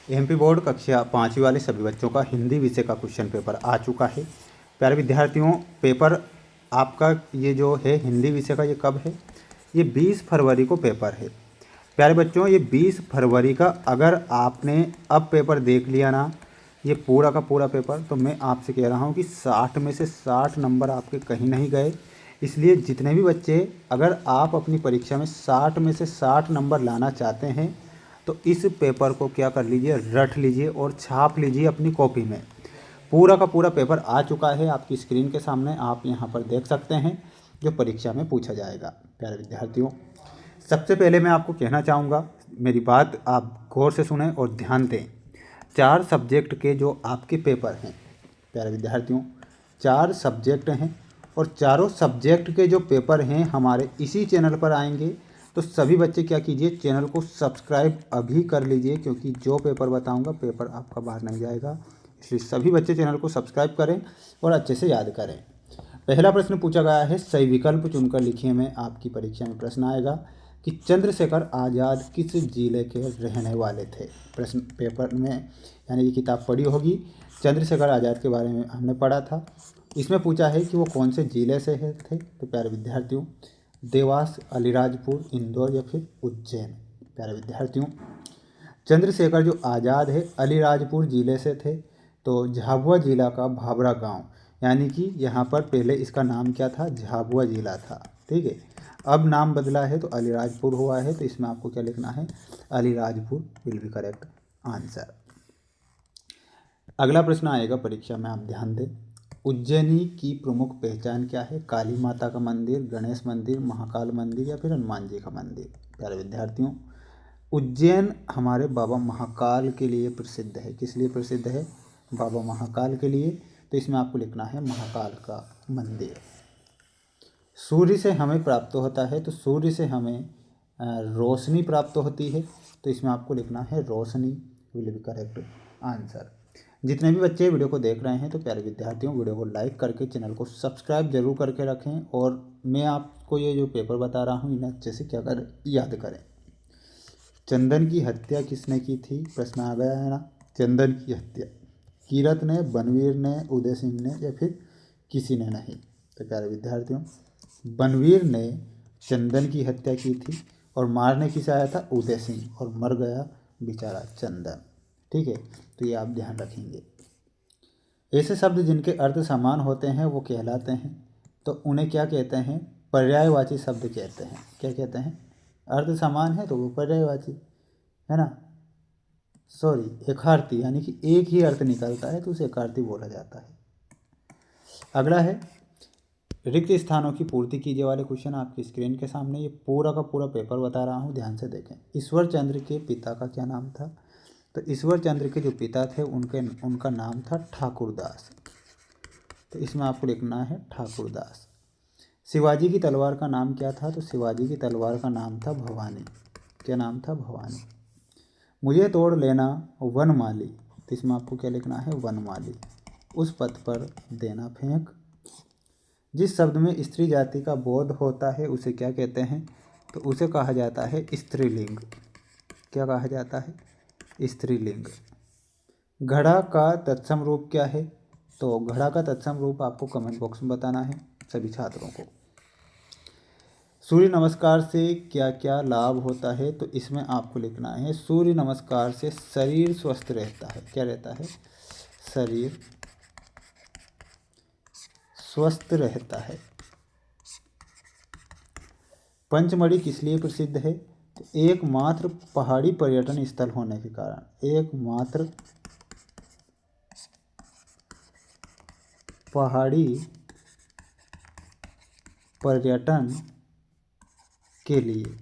MP board कक्षा 5वीं वाले सभी बच्चों का हिंदी विषय का क्वेश्चन पेपर आ चुका है। प्यारे विद्यार्थियों, पेपर आपका ये जो है हिंदी विषय का, ये कब है? ये 20 फरवरी को पेपर है। प्यारे बच्चों, ये 20 फरवरी का अगर आपने अब पेपर देख लिया ना, ये पूरा का पूरा पेपर, तो मैं आपसे कह रहा हूँ कि 60 में से 60 नंबर आपके कहीं नहीं गए। इसलिए जितने भी बच्चे, अगर आप अपनी परीक्षा में 60 में से 60 नंबर लाना चाहते हैं तो इस पेपर को क्या कर लीजिए, रट लीजिए और छाप लीजिए अपनी कॉपी में। पूरा का पूरा पेपर आ चुका है आपकी स्क्रीन के सामने, आप यहाँ पर देख सकते हैं जो परीक्षा में पूछा जाएगा। प्यारे विद्यार्थियों, सबसे पहले मैं आपको कहना चाहूँगा, मेरी बात आप गौर से सुनें और ध्यान दें। 4 सब्जेक्ट के जो आपके पेपर हैं प्यारे विद्यार्थियों, 4 सब्जेक्ट हैं और चारों सब्जेक्ट के जो पेपर हैं हमारे इसी चैनल पर आएंगे। तो सभी बच्चे क्या कीजिए, चैनल को सब्सक्राइब अभी कर लीजिए, क्योंकि जो पेपर बताऊंगा पेपर आपका बाहर नहीं जाएगा। इसलिए सभी बच्चे चैनल को सब्सक्राइब करें और अच्छे से याद करें। पहला प्रश्न पूछा गया है, सही विकल्प चुनकर लिखिए में आपकी परीक्षा में प्रश्न आएगा कि चंद्रशेखर आज़ाद किस जिले के रहने वाले थे। प्रश्न पेपर में यानी ये किताब पढ़ी होगी, चंद्रशेखर आज़ाद के बारे में हमने पढ़ा था। इसमें पूछा है कि वो कौन से जिले से थे। तो प्यारे विद्यार्थियों, देवास, अलीराजपुर, इंदौर या फिर उज्जैन। प्यारे विद्यार्थियों, चंद्रशेखर जो आज़ाद है अलीराजपुर ज़िले से थे। तो झाबुआ ज़िला का भाभरा गांव, यानी कि यहाँ पर पहले इसका नाम क्या था, झाबुआ ज़िला था। ठीक है, अब नाम बदला है तो अलीराजपुर हुआ है। तो इसमें आपको क्या लिखना है, Alirajpur will be correct answer. अगला प्रश्न आएगा परीक्षा में, आप ध्यान दें। उज्जैनी की प्रमुख पहचान क्या है? काली माता का मंदिर, गणेश मंदिर, महाकाल मंदिर या फिर हनुमान जी का मंदिर। प्यारे विद्यार्थियों, उज्जैन हमारे बाबा महाकाल के लिए प्रसिद्ध है। किस लिए प्रसिद्ध है? बाबा महाकाल के लिए। तो इसमें आपको लिखना है महाकाल का मंदिर। सूर्य से हमें प्राप्त होता है, तो सूर्य से हमें रोशनी प्राप्त होती है। तो इसमें आपको लिखना है रोशनी विल बी करेक्ट आंसर। जितने भी बच्चे वीडियो को देख रहे हैं तो प्यारे विद्यार्थियों, वीडियो को लाइक करके चैनल को सब्सक्राइब जरूर करके रखें और मैं आपको ये जो पेपर बता रहा हूँ इन्हें अच्छे से क्या करें, याद करें। चंदन की हत्या किसने की थी? प्रश्न आ गया है ना। चंदन की हत्या कीरत ने, बनवीर ने, उदय सिंह ने या फिर किसी ने नहीं। तो प्यारे विद्यार्थियों, बनवीर ने चंदन की हत्या की थी और मारने किसे आया था? उदय सिंह, और मर गया बेचारा चंदन। ठीक है, तो ये आप ध्यान रखेंगे। ऐसे शब्द जिनके अर्थ समान होते हैं वो कहलाते हैं, तो उन्हें क्या कहते हैं? पर्यायवाची शब्द कहते हैं। क्या कहते हैं? अर्थ समान है तो वो पर्यायवाची है ना, सॉरी एकार्थी, यानी कि एक ही अर्थ निकलता है तो उसे एकार्थी बोला जाता है। अगला है, रिक्त स्थानों की पूर्ति कीजिए वाले क्वेश्चन आपकी स्क्रीन के सामने। ये पूरा का पूरा पेपर बता रहा हूँ, ध्यान से देखें। ईश्वर चंद्र के पिता का क्या नाम था? तो ईश्वर चंद्र के जो पिता थे उनका नाम था ठाकुरदास। तो इसमें आपको लिखना है ठाकुरदास। शिवाजी की तलवार का नाम क्या था? तो शिवाजी की तलवार का नाम था भवानी। क्या नाम था? भवानी। मुझे तोड़ लेना वनमाली। तो इसमें आपको क्या लिखना है? वनमाली। उस पथ पर देना फेंक। जिस शब्द में स्त्री जाति का बोध होता है उसे क्या कहते हैं? तो उसे कहा जाता है स्त्रीलिंग। क्या कहा जाता है? स्त्रीलिंग। घड़ा का तत्सम रूप क्या है? तो घड़ा का तत्सम रूप आपको कमेंट बॉक्स में बताना है सभी छात्रों को। सूर्य नमस्कार से क्या क्या लाभ होता है? तो इसमें आपको लिखना है सूर्य नमस्कार से शरीर स्वस्थ रहता है। क्या रहता है? शरीर स्वस्थ रहता है। पंचमढ़ी किस लिए प्रसिद्ध है? तो एकमात्र पहाड़ी पर्यटन स्थल होने के कारण, एकमात्र पहाड़ी पर्यटन के लिए।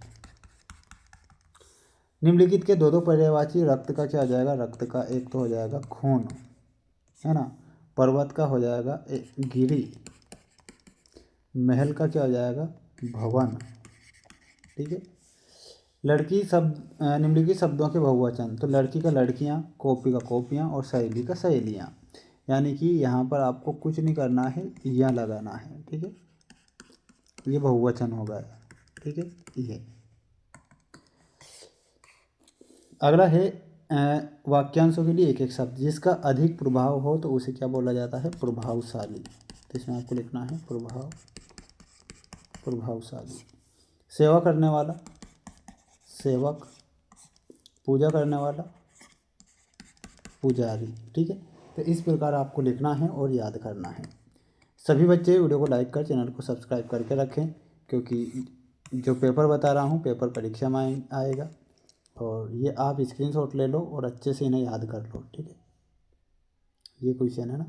निम्नलिखित के दो पर्यायवाची, रक्त का क्या हो जाएगा? रक्त का एक तो हो जाएगा खून, है ना। पर्वत का हो जाएगा गिरी। महल का क्या हो जाएगा? भवन। ठीक है। लड़की शब्द, निम्नलिखित शब्दों के बहुवचन। तो लड़की का लड़कियां, कॉपी का कॉपियां और सहेली का सहेलियां। यानी कि यहाँ पर आपको कुछ नहीं करना है, या लगाना है। ठीक है, ये बहुवचन हो गया। ठीक है, ये अगला है, वाक्यांशों के लिए एक एक शब्द, जिसका अधिक प्रभाव हो तो उसे क्या बोला जाता है, प्रभावशाली। तो इसमें आपको लिखना है प्रभावशाली। सेवा करने वाला, सेवक। पूजा करने वाला, पुजारी। ठीक है, तो इस प्रकार आपको लिखना है और याद करना है। सभी बच्चे वीडियो को लाइक कर चैनल को सब्सक्राइब करके रखें, क्योंकि जो पेपर बता रहा हूँ पेपर परीक्षा में आएगा। और ये आप स्क्रीनशॉट ले लो और अच्छे से इन्हें याद कर लो। ठीक है, ये क्वेश्चन है ना।